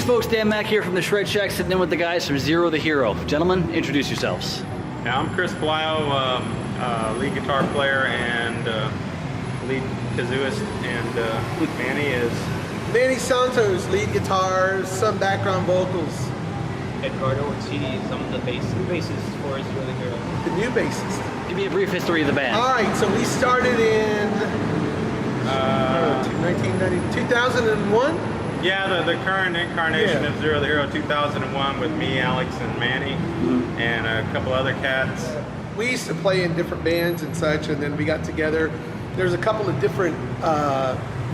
folks, Dan Mack here from the Shred Shack, sitting in with the guys from Zero the Hero. Gentlemen, introduce yourselves. Yeah, I'm Chris Blau, lead guitar player and lead kazooist, and Manny is... Manny Santos, lead guitar, some background vocals. Edgardo and CD, some of the bases for Zero the Hero. The new bassist. Give me a brief history of the band. All right, so we started in 2001. Yeah, the current incarnation of Zero the Hero 2001 with me, Alex, and Manny, and a couple other cats. We used to play in different bands and such, and then we got together. There's a couple of different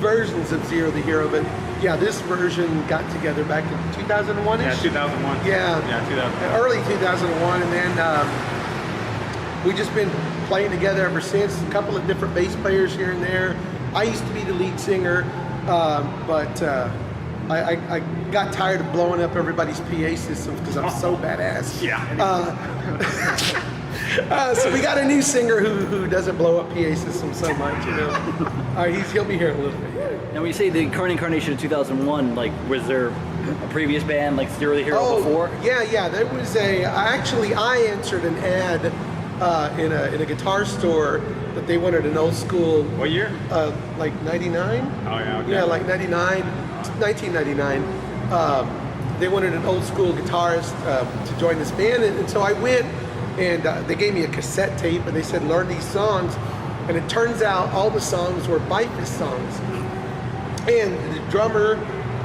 versions of Zero the Hero, but yeah, this version got together back in 2001-ish? Yeah, 2001. Yeah, 2001. Early 2001, and then we just been playing together ever since. A couple of different bass players here and there. I used to be the lead singer, but I got tired of blowing up everybody's PA systems because I'm so badass. Yeah. So we got a new singer who doesn't blow up PA systems so much, you know. He'll be here in a little bit. Now, when you say the current incarnation of 2001, like, was there a previous band like Zero the Hero before? Yeah. There was I answered an ad in a guitar store that they wanted an old school. What year? Like 99? Oh, yeah, okay. Yeah, like 1999. They wanted an old school guitarist to join this band, and so I went, and they gave me a cassette tape, and they said, learn these songs. And it turns out all the songs were Bifus songs. And the drummer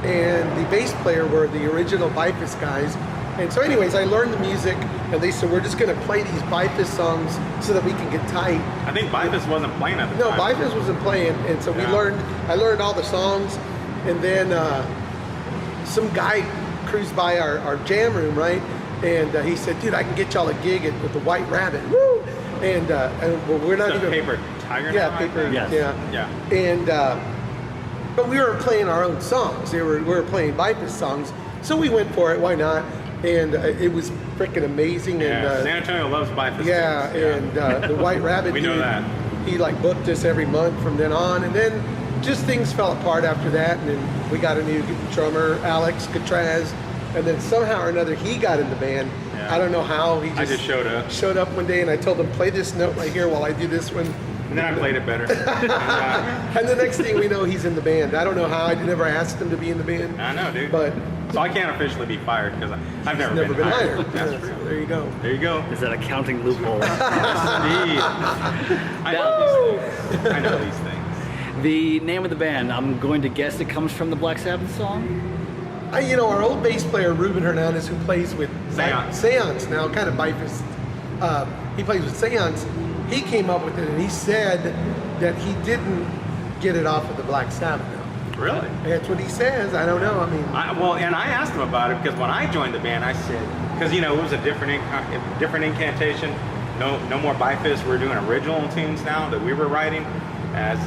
and the bass player were the original Bifus guys. And so anyways, I learned the music, and they said, we're just gonna play these Bifus songs so that we can get tight. I think Bifus wasn't playing at the No, time. Bifus wasn't playing, and so I learned all the songs, and then some guy cruised by our jam room, right? And he said, dude, I can get y'all a gig with the White Rabbit. Woo! And well, we're not even... Paper Tiger? Yeah, now, Paper, Yes. yeah. And, but we were playing our own songs. We were playing Bifus songs, so we went for it, why not? And it was freaking amazing. Yeah, And San Antonio loves Bifus. yeah, things. and the White Rabbit, We know dude, that. he like booked us every month from then on, and then just things fell apart after that, and then we got a new drummer, Alex Catraz, and then somehow or another he got in the band. Yeah. I don't know how. He I just showed up. Showed up one day, and I told him, play this note right here while I do this one. And then I played it better. And the next thing we know, he's in the band. I don't know how. I never asked him to be in the band. I know, dude. But so I can't officially be fired because I've never never been hired. That's Yeah, true. so there you go. There you go. Is that accounting loophole? Indeed. I know these things. The name of the band, I'm going to guess it comes from the Black Sabbath song? Our old bass player, Ruben Hernandez, who plays with Seance now, kind of Bifus. He plays with Seance. He came up with it, and he said that he didn't get it off of the Black Sabbath. Really? That's what he says. I don't know. I mean, And I asked him about it because when I joined the band, I said, because it was a different incantation. No more Bifus. We're doing original tunes now that we were writing as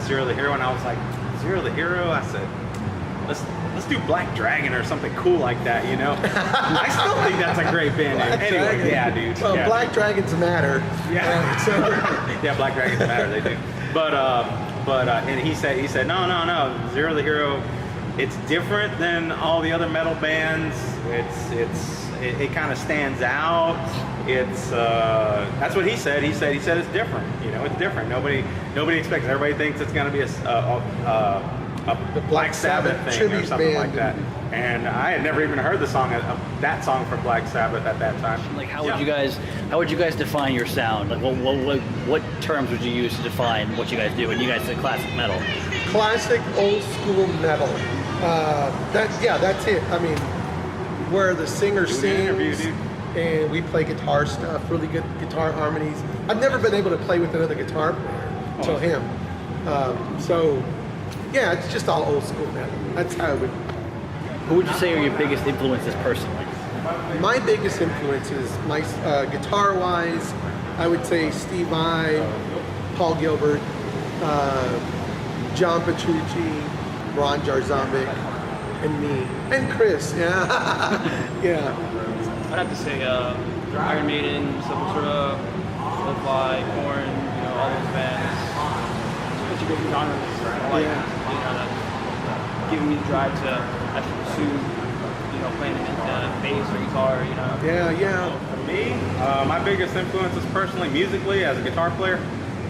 Zero the Hero, and I was like, Zero the Hero. I said, let's do Black Dragon or something cool like that, I still think that's a great band name. Anyway, Dragon. yeah, dude. Well, yeah, Black Dragons matter. Yeah. So, yeah, Black Dragons matter, they do. But and he said no, Zero the Hero, it's different than all the other metal bands. It kind of stands out. It's that's what he said. He said it's different. It's different. Nobody expects. Everybody thinks it's going to be a Black Sabbath thing or tribute something band. like that. And I had never even heard that song from Black Sabbath at that time. Like, how would you guys define your sound? Like, what terms would you use to define what you guys do? And you guys say classic metal. Classic old school metal. That's it. I mean, where the singer sings and we play guitar stuff, really good guitar harmonies. I've never been able to play with another guitar player until him. Yeah, it's just all old school metal. That's how it would. Who would you say are your biggest influences personally? My biggest influences, guitar-wise, I would say Steve Vai, Paul Gilbert, John Petrucci, Ron Jarzombek, and me, and Chris. Yeah, yeah. I'd have to say Iron Maiden, Sepultura, Soulfly, Korn, all those bands. Such a good genres. I like, that giving me the drive to actually pursue, you know, playing bass or guitar, you know? Yeah. For me, my biggest influence is personally musically as a guitar player.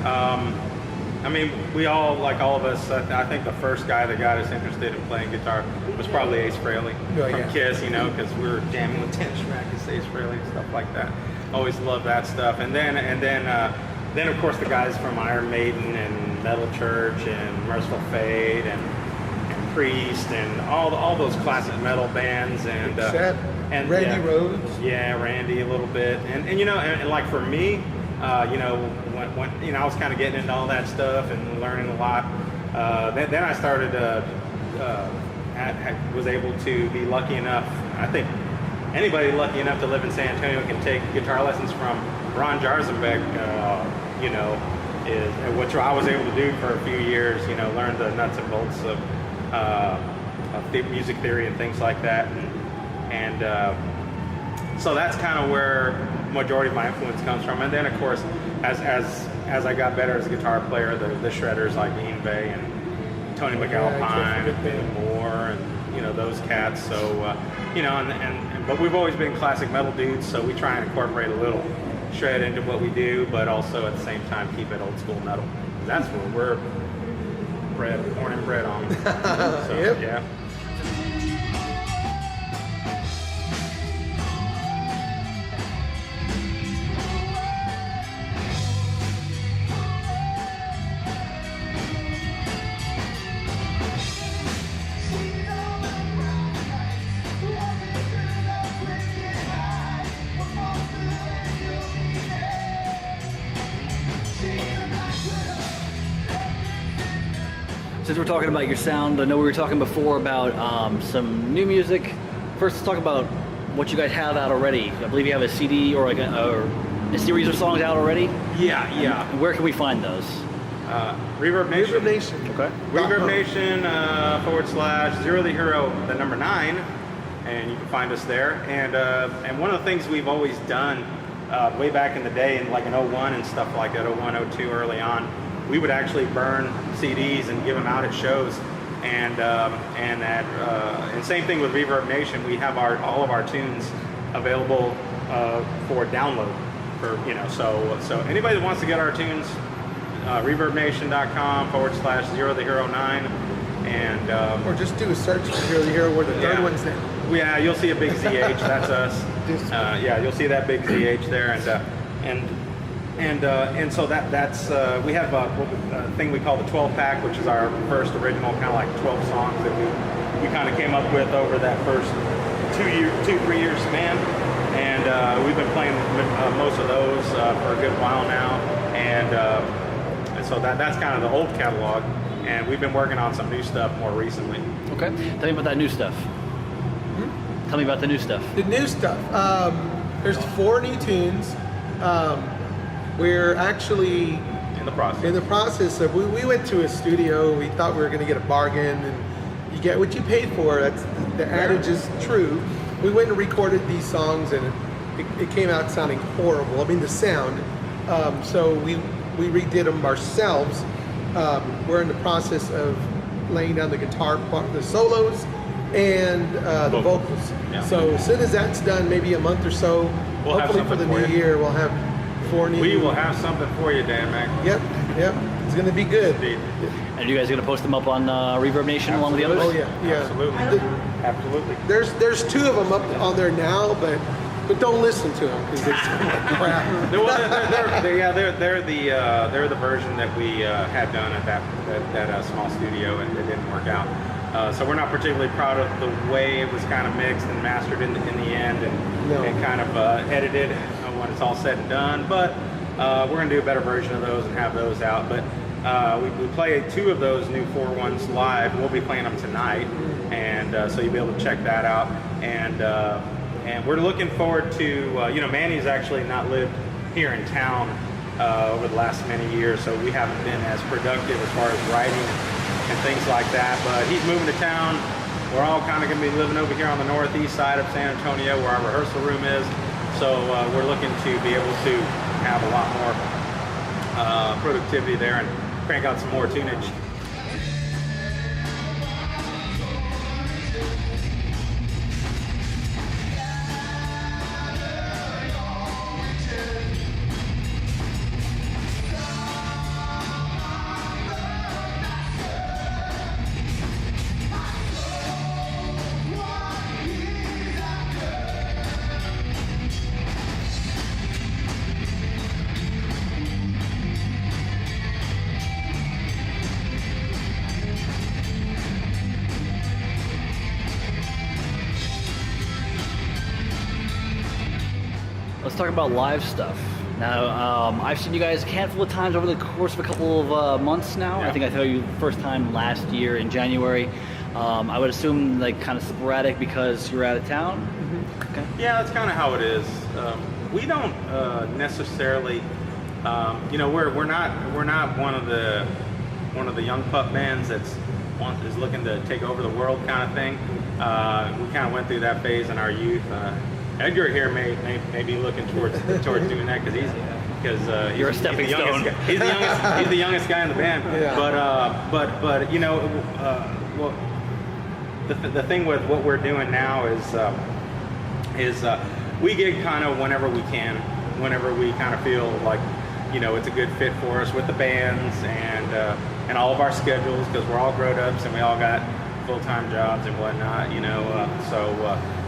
I mean, we all, like all of us, I think the first guy that got us interested in playing guitar was probably Ace Frehley from Kiss, you know, because we were jamming with Tim Schmackes, Ace Frehley and stuff like that. Always loved that stuff. And then of course the guys from Iron Maiden and Metal Church and Merciful Fate and Priest and all those classic metal bands and Randy Rhoads. Yeah, Randy a little bit, and you know, and like for me, you know, when you know I was kind of getting into all that stuff and learning a lot. Then I started, was able to be lucky enough. I think anybody lucky enough to live in San Antonio can take guitar lessons from Ron Jarzenbeck. You know, which I was able to do for a few years. You know, learn the nuts and bolts of music theory and things like that, and so that's kind of where majority of my influence comes from. And then of course, as I got better as a guitar player, the shredders like Ian Bay and Tony McAlpine and Moore and you know those cats. So you know, but we've always been classic metal dudes, so we try and incorporate a little shred into what we do, but also at the same time keep it old school metal. That's what we're born and bred on. So, Yep. Yeah. Since we're talking about your sound, I know we were talking before about some new music. First, let's talk about what you guys have out already. I believe you have a CD or like a series of songs out already. Yeah. And where can we find those? Reverb Nation. Reverb Nation. Okay. Reverb Nation / Zero the Hero, the number 9, and you can find us there. And one of the things we've always done way back in the day, in like in 01 and stuff like that, 01, 02, early on, we would actually burn CDs and give them out at shows. And same thing with Reverb Nation. We have all of our tunes available for download. For you know, so anybody that wants to get our tunes, ReverbNation.com / Zero the Hero 9, and Or just do a search for Zero the Hero where the third one's there. yeah, you'll see a big ZH. That's us. Yeah, you'll see that big ZH there, and so that's we have a thing we call the 12 pack, which is our first original kind of like 12 songs that we kind of came up with over that first 2-3 year span, and we've been playing most of those for a good while now, and so that's kind of the old catalog, and we've been working on some new stuff more recently. Okay. Tell me about that new stuff. Tell me about the new stuff. The new stuff. There's 4 new tunes. We're actually In the process of, we went to a studio. We thought we were going to get a bargain, and you get what you paid for. That's the adage is true. We went and recorded these songs, and it came out sounding horrible. I mean, the sound. So we redid them ourselves. We're in the process of laying down the guitar part, the solos, and the vocals. Yeah. So as soon as that's done, maybe a month or so, We'll have hopefully for the something for new you. year, we'll have 4 new. We will have something for you, Dan Mac. Yep. It's going to be good. Indeed. And you guys going to post them up on Reverb Nation along with the others? Oh yeah. Absolutely. There's 2 of them up on there now, but don't listen to them because they sound like crap. They're the version that we had done at that small studio, and it didn't work out. So we're not particularly proud of the way it was kind of mixed and mastered in the end, and kind of edited when it's all said and done. But we're going to do a better version of those and have those out. But we played 2 of those new 4 ones live. We'll be playing them tonight, and so you'll be able to check that out. And we're looking forward to, Manny's actually not lived here in town over the last many years, so we haven't been as productive as far as writing and things like that. But he's moving to town. We're all kind of going to be living over here on the northeast side of San Antonio, where our rehearsal room is. So we're looking to be able to have a lot more productivity there and crank out some more tunage. let's talk about live stuff. Now, I've seen you guys a handful of times over the course of a couple of months now. Yeah. I think I saw you the first time last year in January. I would assume like kind of sporadic because you're out of town. Okay. Yeah, that's kind of how it is. We don't necessarily, we're not one of the young pup bands is looking to take over the world kind of thing. We kind of went through that phase in our youth. Edgar here may be looking towards doing that because You're a stepping stone. He's the youngest guy in the band. Yeah. But well, the thing with what we're doing now is we gig kind of whenever we can, whenever we kind of feel like it's a good fit for us with the bands and all of our schedules, because we're all grown-ups and we all got full-time jobs and whatnot,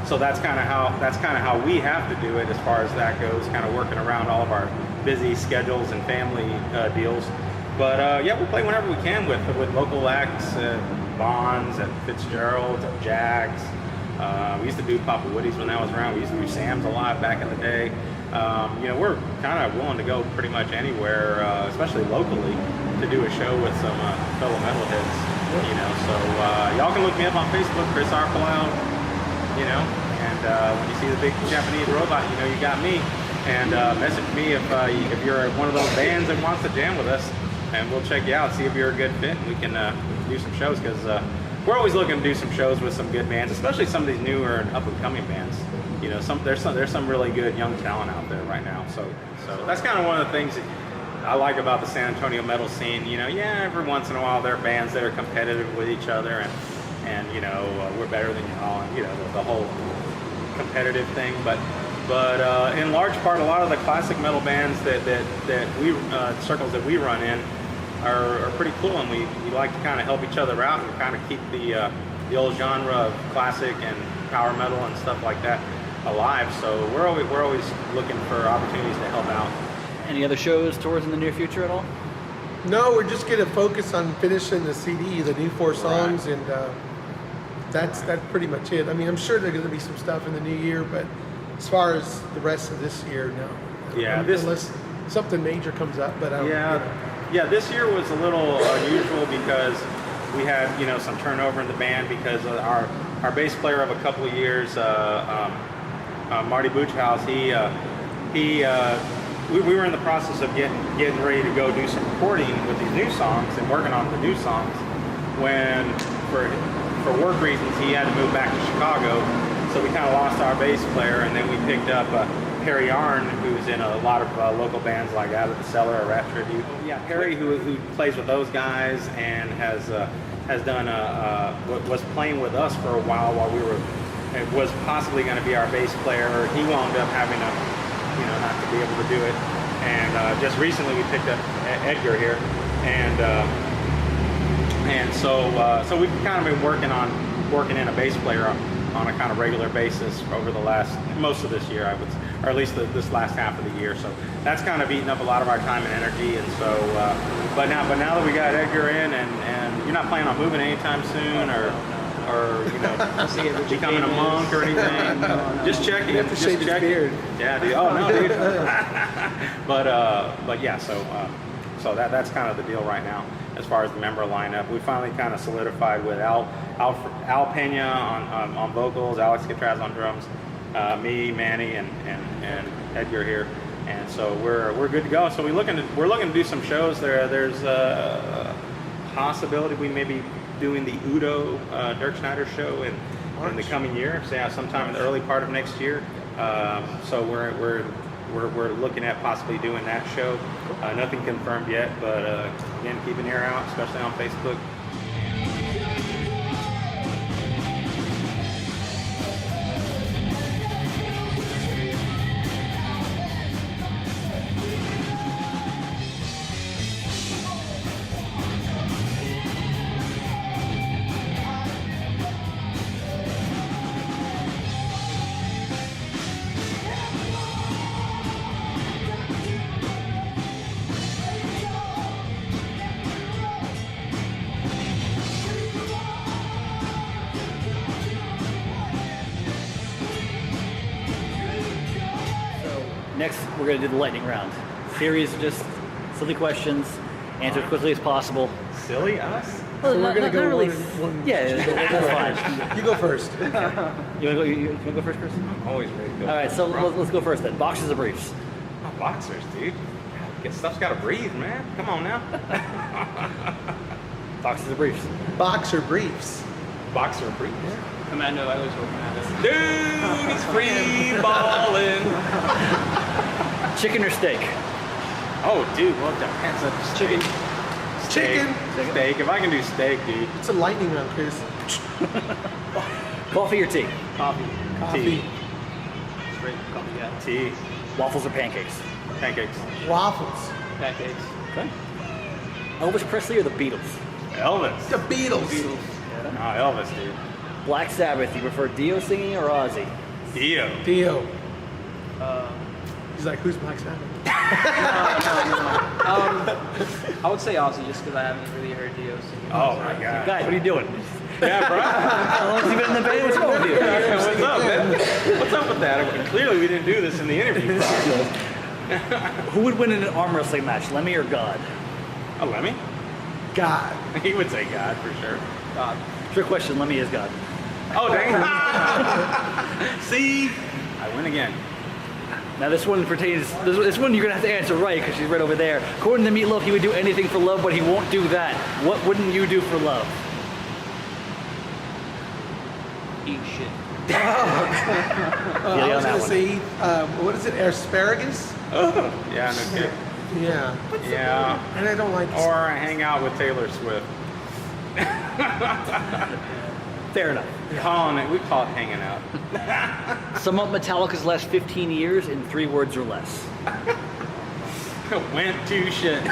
so that's kind of how we have to do it as far as that goes, kind of working around all of our busy schedules and family deals. But we play whenever we can with local acts, Bonds and Fitzgerald's and Jags. We used to do Papa Woody's when that was around. We used to do Sam's a lot back in the day. We're kind of willing to go pretty much anywhere, especially locally, to do a show with some fellow metalheads. So y'all can look me up on Facebook, Chris R. Palau, and when you see the big Japanese robot, you got me. And message me if you're one of those bands that wants to jam with us, and we'll check you out, see if you're a good fit, and we can do some shows, because we're always looking to do some shows with some good bands, especially some of these newer and up-and-coming bands. There's some really good young talent out there right now. So that's kind of one of the things that I like about the San Antonio metal scene. Every once in a while there are bands that are competitive with each other, and we're better than y'all, and the whole competitive thing. But in large part, a lot of the classic metal bands that we circles that we run in are pretty cool, and we like to kind of help each other out and kind of keep the old genre of classic and power metal and stuff like that alive. So we're always looking for opportunities to help out. Any other shows, tours in the near future at all? No, we're just going to focus on finishing the CD, the new 4 songs, and that's pretty much it. I mean, I'm sure there's going to be some stuff in the new year, but as far as the rest of this year, no. Yeah, unless something major comes up, but Yeah, this year was a little unusual because we had some turnover in the band, because our bass player of a couple of years, Marty Buchhaus, we were in the process of getting ready to go do some recording with these new songs and working on the new songs, when for work reasons he had to move back to Chicago, so we kind of lost our bass player, and then we picked up Perry Arn, who's in a lot of local bands like Out of the Cellar or Rat Tribute. Yeah, Perry, who plays with those guys and has done was playing with us for a while we were, it was possibly going to be our bass player. He wound up having to not to be able to do it, and just recently we picked up Edgar here, and so we've kind of been working in a bass player on a kind of regular basis over the most of this year, I would say, or at least this last half of the year. So that's kind of eaten up a lot of our time and energy, and so but now that we got Edgar in, and you're not planning on moving anytime soon, or becoming a monk or anything. Just checking. You have to shave his beard. Yeah, dude. Oh no, dude. but yeah. So that's kind of the deal right now as far as the member lineup. We finally kind of solidified with Al Pena on vocals, Alex Catraz on drums, me, Manny, and Edgar here, and so we're good to go. So we're looking to do some shows there. There's a possibility we may be doing the Udo Dirk Schneider show in the coming year, so yeah, sometime in the early part of next year. So we're looking at possibly doing that show. Nothing confirmed yet, but again, keep an ear out, especially on Facebook. Next, we're going to do the lightning round. Series of just silly questions. Answer as quickly as possible. Silly us? Well, So we're gonna go really. one- Yeah, that's fine. You go first. You want to go? You want to go first, Chris? I'm always ready to go. All right, so let's go first then. Boxes or briefs? Oh, boxers, dude. Get stuff's got to breathe, man. Come on now. Boxes or briefs? Boxer briefs. Boxer briefs. Commando, I always go Commando. Dude, he's free balling. Chicken or steak? Oh, dude, well, it depends on the Chicken. Chicken. Steak. If I can do steak, dude. It's a lightning round, Chris. Coffee or tea? Coffee. Coffee. Straight coffee, yeah. Tea. Waffles or pancakes? Pancakes. Waffles. Pancakes. Okay. Elvis Presley or the Beatles? Elvis. The Beatles. Beatles. No, Elvis, dude. Black Sabbath, you prefer Dio singing or Ozzy? Dio. Dio. Uh, He's like, who's Black Sabbath? I would say Ozzy just because I haven't really heard Dio sing. Oh my God. Guys, what are you doing? Yeah, bro. How long have you been in the band? What's wrong with you? What's up, man? What's up with that? Clearly, we didn't do this in the interview process. Who would win in an arm wrestling match, Lemmy or God? Oh, Lemmy? God. He would say God for sure. God. Trick question, Lemmy is God. Oh, dang. See? I win again. Now this one pertains, this one you're gonna have to answer right because she's right over there. According to Meatloaf, he would do anything for love, but he won't do that. What wouldn't you do for love? Eat shit. Yeah, I on was that going to one. say, what is it, asparagus? Yeah, no kidding. Yeah. Yeah. And I don't like Or I hang out with Taylor Swift. Fair enough. We call it hanging out. Sum up Metallica's last 15 years in 3 words or less. Went to shit.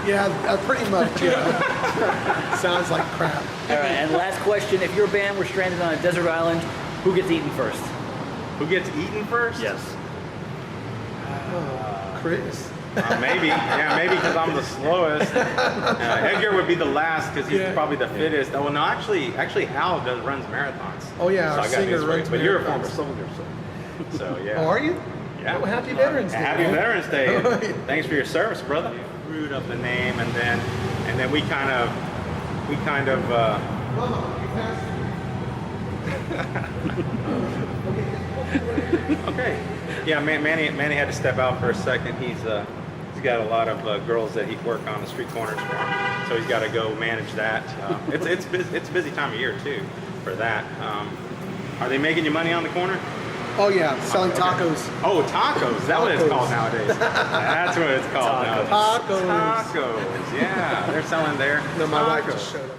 Yeah, pretty much, yeah. Sounds like crap. All right, and last question: if your band were stranded on a desert island, who gets eaten first? Who gets eaten first? Yes. Chris. Maybe. Yeah, maybe because I'm the slowest. Edgar would be the last because he's Yeah. probably the fittest. Oh, well, no, actually, Hal runs marathons. Oh, yeah, so our I got singer his runs But you're a former marathons. soldier, so yeah. Oh, are you? Yeah. Well, happy Veterans Day. Happy man. Veterans Day. Thanks for your service, brother. Screwed up the name, and then we kind of. Okay. Yeah, Manny had to step out for a second. He's got a lot of girls that he work on the street corners for him, so he's got to go manage that. It's a busy time of year too for that. Are they making you money on the corner? Oh, yeah, selling tacos. Oh, tacos. Is that what it's Tacos. called nowadays? That's what it's called nowadays. Tacos. Tacos. Yeah, they're selling there. No, my wife tacos. just showed up.